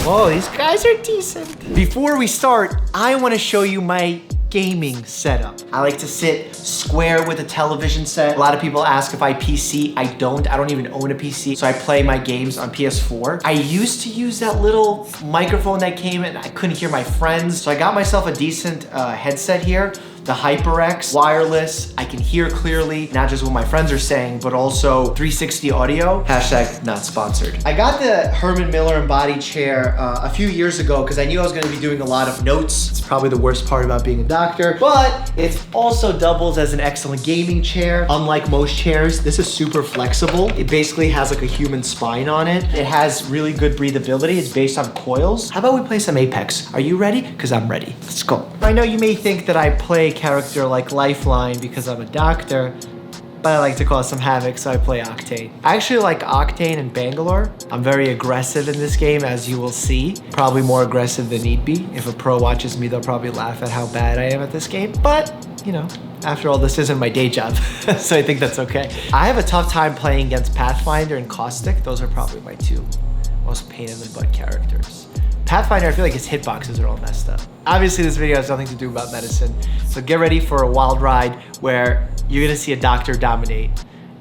Whoa, these guys are decent. Before we start, I want to show you my gaming setup. I like to sit square with a television set. A lot of people ask if I PC. I don't even own a PC. So I play my games on PS4. I used to use that little microphone that came in. I couldn't hear my friends. So I got myself a decent headset here. The HyperX wireless. I can hear clearly, not just what my friends are saying, but also 360 audio. Hashtag not sponsored. I got the Herman Miller embodied chair a few years ago because I knew I was gonna be doing a lot of notes. It's probably the worst part about being a doctor, but it also doubles as an excellent gaming chair. Unlike most chairs, this is super flexible. It basically has like a human spine on it. It has really good breathability. It's based on coils. How about we play some Apex? Are you ready? Because I'm ready. Let's go. I know you may think that I play character like Lifeline because I'm a doctor, but I like to cause some havoc, so I play Octane. I actually like Octane and Bangalore. I'm very aggressive in this game, as you will see. Probably more aggressive than need be. If a pro watches me, they'll probably laugh at how bad I am at this game. But, you know, after all, this isn't my day job, so I think that's okay. I have a tough time playing against Pathfinder and Caustic. Those are probably my two most pain in the butt characters. Pathfinder, I feel like his hitboxes are all messed up. Obviously, this video has nothing to do about medicine, so get ready for a wild ride where you're gonna see a doctor dominate.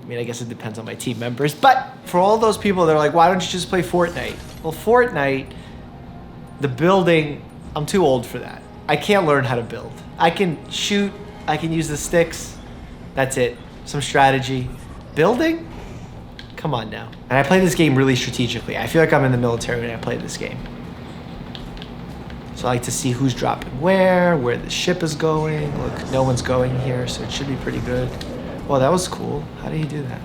I mean, I guess it depends on my team members, but for all those people that are like, why don't you just play Fortnite? Well, Fortnite, the building, I'm too old for that. I can't learn how to build. I can shoot, I can use the sticks, that's it. Some strategy. Building? Come on now. And I play this game really strategically. I feel like I'm in the military when I play this game. So I like to see who's dropping where the ship is going. Look, no one's going here, so it should be pretty good. Well, that was cool. How did he do that?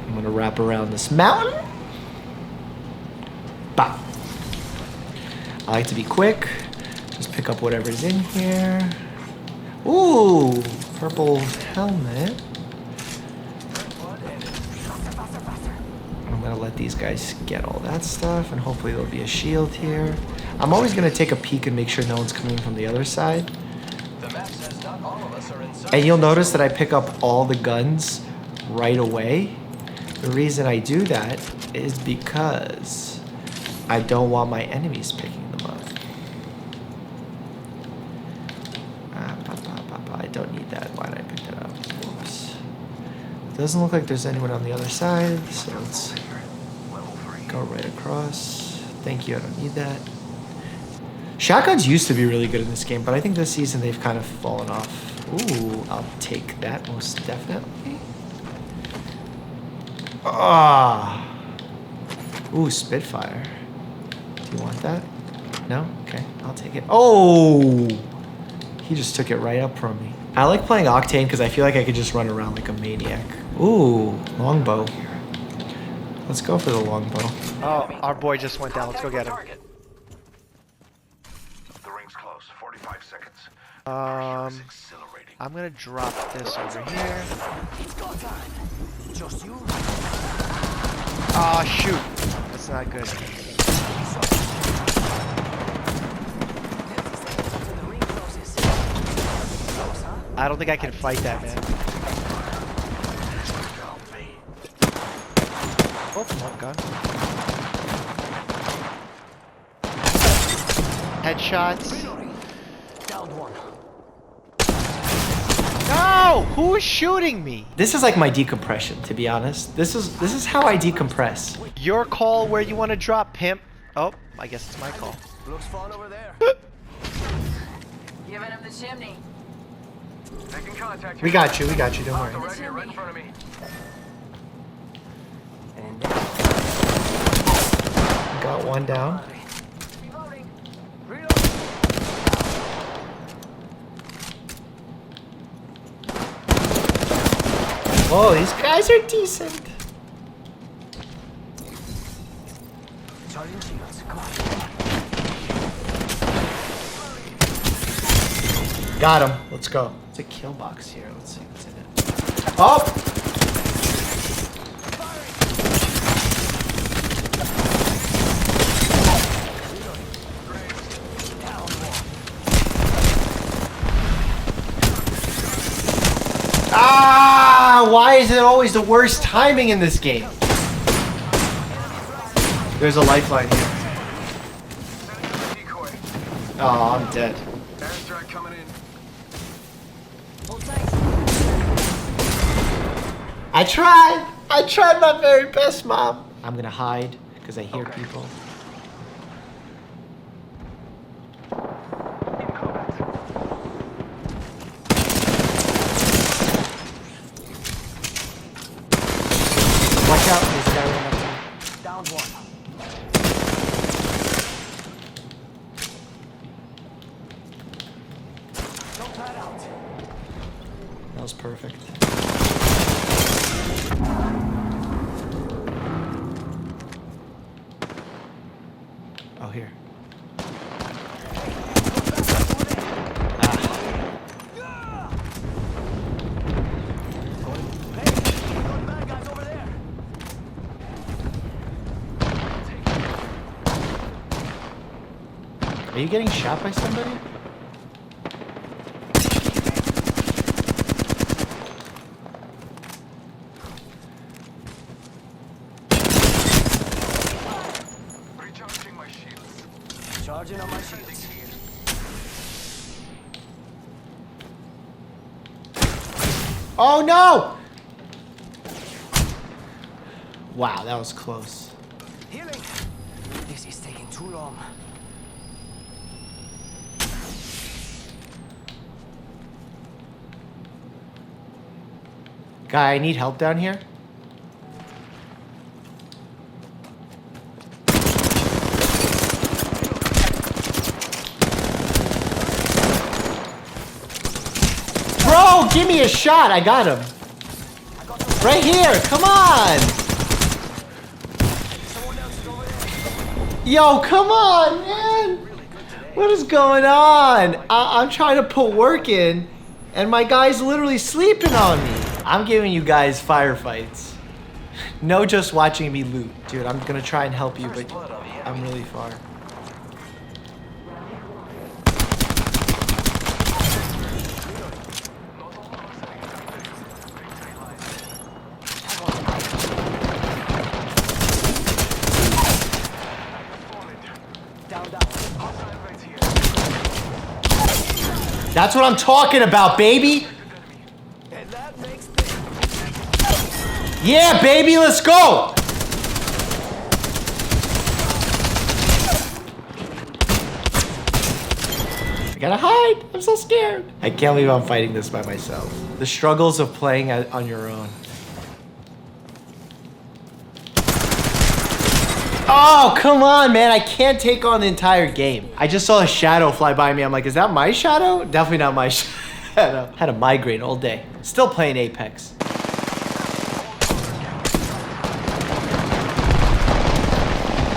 I'm gonna wrap around this mountain. Bop. I like to be quick. Just pick up whatever's in here. Ooh, purple helmet. I'm gonna let these guys get all that stuff, and hopefully there'll be a shield here. I'm always gonna take a peek and make sure no one's coming from the other side. And you'll notice that I pick up all the guns right away. The reason I do that is because I don't want my enemies picking them up. I don't need that. Why did I pick that up? Whoops. Doesn't look like there's anyone on the other side, so let's go right across. Thank you, I don't need that. Shotguns used to be really good in this game, but I think this season they've kind of fallen off. Ooh, I'll take that most definitely. Ah. Ooh, Spitfire. Do you want that? No? Okay, I'll take it. Oh! He just took it right up from me. I like playing Octane because I feel like I could just run around like a maniac. Ooh, longbow. Let's go for the longbow. Oh, our boy just went down. Let's go get him. The ring's close. 45 seconds. I'm gonna drop this over here. Oh shoot, that's not good. I don't think I can fight that, man. Oh, come on, gun. Headshots. No! Who is shooting me? This is like my decompression, to be honest. This is how I decompress. Your call where you want to drop, pimp. Oh, I guess it's my call. Looks fun over there. Giving him the chimney. Making contact. We got you, don't worry. Right here, right in front of me. Got one down. Reloading. Oh, these guys are decent. Got him. Let's go. It's a kill box here. Let's see what's in it. Oh! Ah! Why is it always the worst timing in this game? There's a lifeline here. Setting up a decoy. Oh, I'm dead. Airstrike coming in. I tried. I tried my very best, Mom. I'm gonna hide because I hear people. In combat. Watch out, there's a guy running up there. Down one. Don't pad out. That was perfect. Oh, here. Bad guys over there. Are you getting shot by somebody? Recharging my shields. Charging on my shields. Oh no! Wow, that was close. Healing. This is taking too long. Guy, I need help down here. Bro, give me a shot. I got him. Right here. Come on. Someone else is over there. Yo, come on, man. What is going on? I'm trying to put work in, and my guy's literally sleeping on me. I'm giving you guys firefights. No just watching me loot. Dude, I'm gonna try and help you, but I'm really far. That's what I'm talking about, baby. And that makes Yeah, baby, let's go. I gotta hide. I'm so scared. I can't believe I'm fighting this by myself. The struggles of playing on your own. Oh, come on, man. I can't take on the entire game. I just saw a shadow fly by me. I'm like, is that my shadow? Definitely not my shadow. Had a migraine all day. Still playing Apex.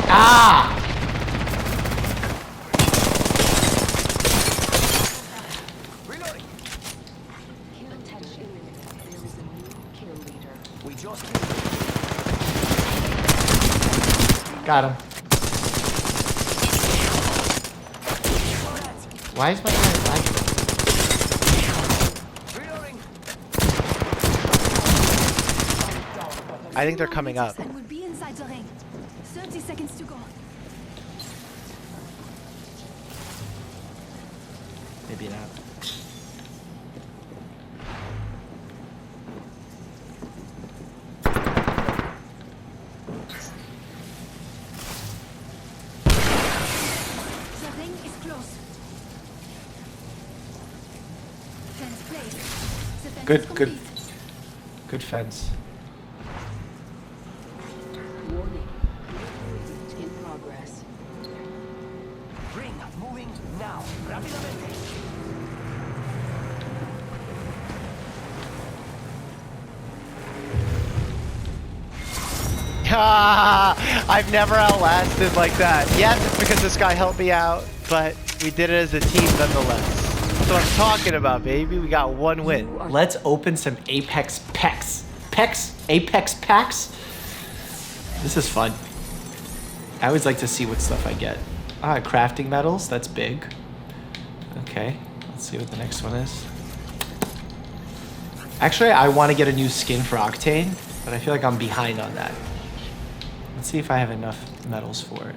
Ah! reloading. Kill attention. There is a new kill leader. We just Got him. Why is my guy lagging? reloading. I think they're coming up. And will be inside the ring. 30 seconds to go. Maybe not. The ring is close. Fence placed. The fence is Good complete. fence. Warning. Movement in progress. Ring moving now. Rápidamente. I've never outlasted like that. Yes, it's because this guy helped me out, but we did it as a team nonetheless. That's what I'm talking about, baby. We got one win. Let's open some Apex packs. Apex packs? This is fun. I always like to see what stuff I get. Ah, crafting metals. That's big. Okay, let's see what the next one is. Actually, I want to get a new skin for Octane, but I feel like I'm behind on that. Let's see if I have enough medals for it.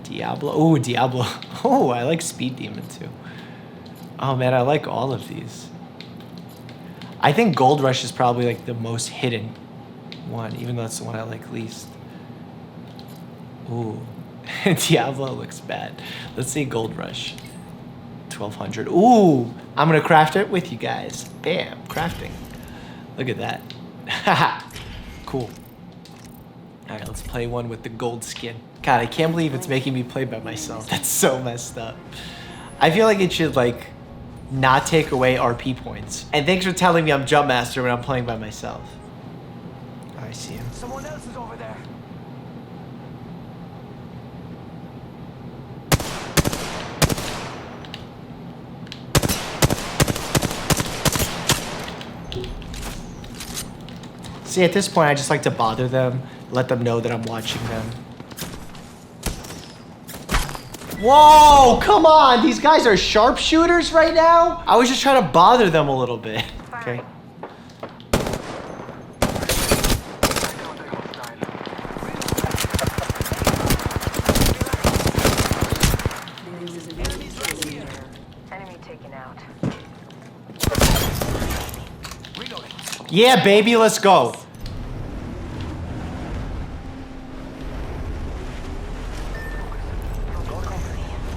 Diablo. Oh, Diablo. Oh, I like Speed Demon too. Oh man, I like all of these. I think Gold Rush is probably like the most hidden one, even though that's the one I like least. Ooh, Diablo looks bad. Let's see Gold Rush. 1200. Ooh, I'm gonna craft it with you guys. Bam, crafting. Look at that. Haha, cool. All right, let's play one with the gold skin. God, I can't believe it's making me play by myself. That's so messed up. I feel like it should like not take away RP points. And thanks for telling me I'm Jump Master when I'm playing by myself. Oh, I see him. Someone else is over there. See, at this point, I just like to bother them, let them know that I'm watching them. Whoa, come on. These guys are sharpshooters right now? I was just trying to bother them a little bit. Okay. Enemy taken out. Yeah, baby, let's go.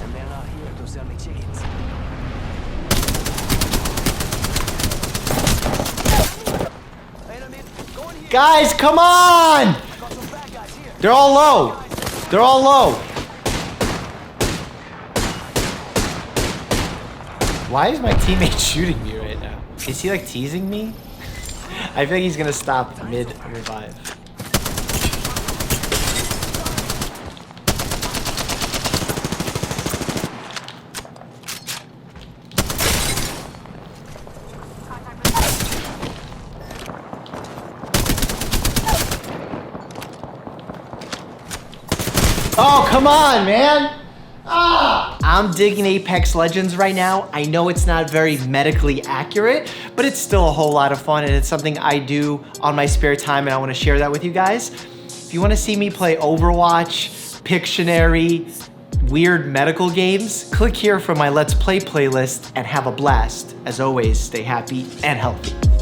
And they're not here to sell me chickens. Enemy, go in here. Guys, come on. Got some bad guys here. They're all low. They're all low. Why is my teammate shooting me right now? Is he like teasing me? I feel like he's gonna stop mid-revive. Oh, come on, man! Ah! I'm digging Apex Legends right now. I know it's not very medically accurate, but it's still a whole lot of fun, and it's something I do on my spare time, and I want to share that with you guys. If you want to see me play Overwatch, Pictionary, weird medical games, click here for my Let's Play playlist and have a blast. As always, stay happy and healthy.